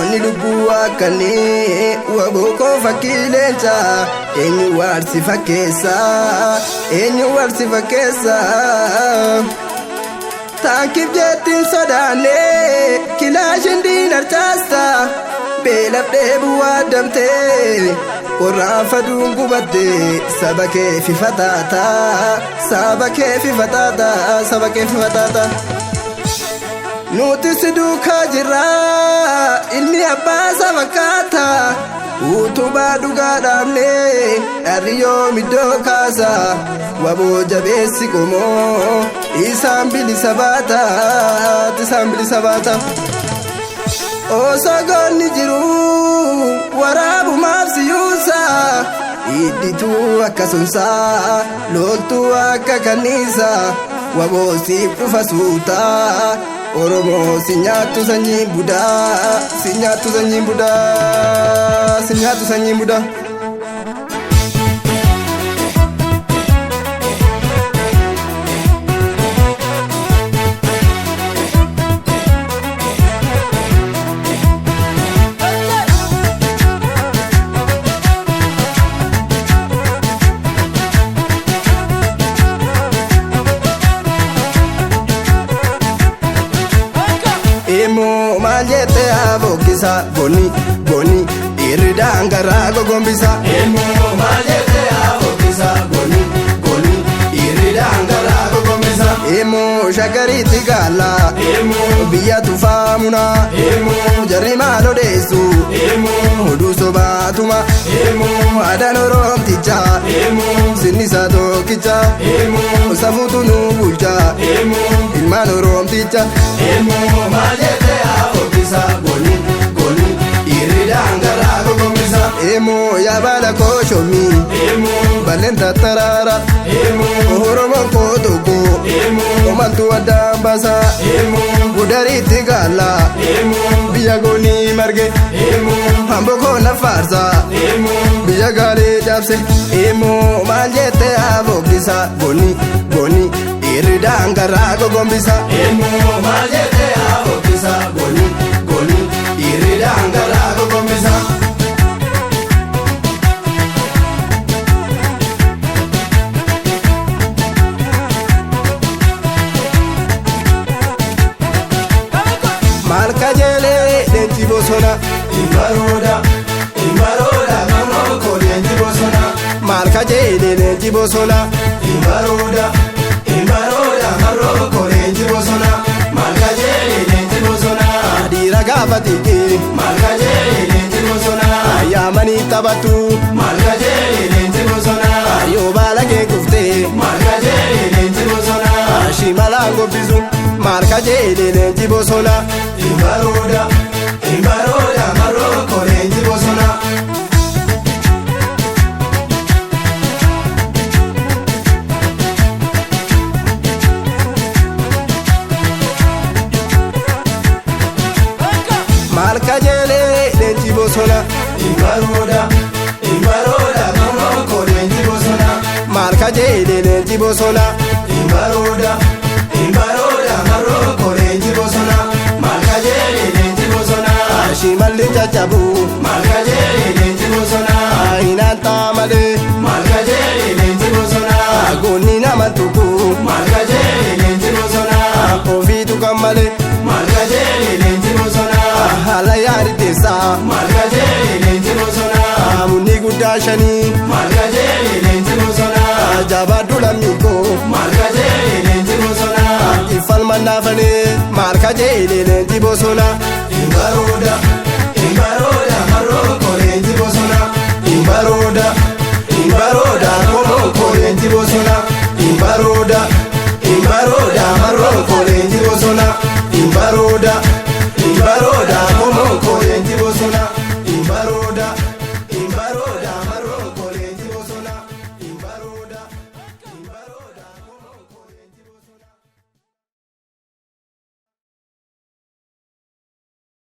ni lubbuu akkanee wabokoo fakkiileensa eenyu waarsi fakkeessa taankiif jettiin sodaannee kilaashin diinarchaasta beelaf dheebuu waadamtee qorraan faduun gubatte saba kee fi fataata nuti si duukaa jirra ilmi abbaa saba kaata utubaa dhugaa dhaabnee dharriyyoo middoo kaasa waboo jabeessi qomoo isaan bilisa baata osoo goonni jiru waraabumaaf siyuusa iddituu akka sunsaa loltuu akka kanniisa waboo siif dhufa suutaa Oromoo si nyaattu sanyiin budaa Emo maljete abokisa boni iridaan garaa gogombisa. Emo maljete abokisa boni iridaan garaa gogombisa. Emo shagariitti gaala. Emo biyya tufaamuna. Emo jarri maaloo deessu. Emo oduu sobaatuma. Emo aadaan Oromticha. Emo sinnisa tokkicha. Emo safuutu nu bulcha. Emo ilmaan Oromticha. Emo maljete abokisa boni iridaan garaa gogombisa. Emo yaabala kooshomi. Emo balenta tarara. Emo Oromoon kootogo. Emo omaltu addaan baasa. Emo gudariitti gaala. Emo biyya goonii marge. Emo hambokoo na faarsa. Emo biyya gaarii cabse. Emo maljete abokisa boni iridaan garaa gogombisa. Emo maljete abokisa boni iridaan garaa gogombisa. Maal kajeelee leenci bosona imbarooda maroko leenci bosona. Maal kajeelee leenci bosona imbarooda maroko leenci bosona. Maal kajeelee leenci bosona adiira gaafatike. Maal kajeelee leenci bosona ayyaamanii taphatu. Maal kajeelee leenci bosona yoo baala kee kuftee. Maal kajeelee leenci bosona shimalaan gobbisu. Maal kajeelee leenci bosona imbarooda maroko leenci bosona. Maal kajeelee leenci bosona imbarooda maroko leenci bosona. Maal kajeelee leenci bosona imbarooda maroko leenci bosona. Maal kajeelee leenci bosona shimalli cacabu. Maal kajeelee leenci bosona hinaan taamalee. Maal kajeelee leenci bosona goonni nama tuqu. Maal kajeelee leenci bosona ofiitu kammalee. Maal kajeelee leenci bosona haala yaaditeessa. Maal kajeelee leenci bosona munni guddaa shanii. Maal kajeelee leenci bosona jabaaddu lammiikoo. Maal kajeelee leenci bosona ifalman naafanii. Maal kajeelee leenci bosona imbarooda maroko leenci bosona. Imbarooda maroko leenci bosona. Imbarooda maroko leenci bosona. Imbarooda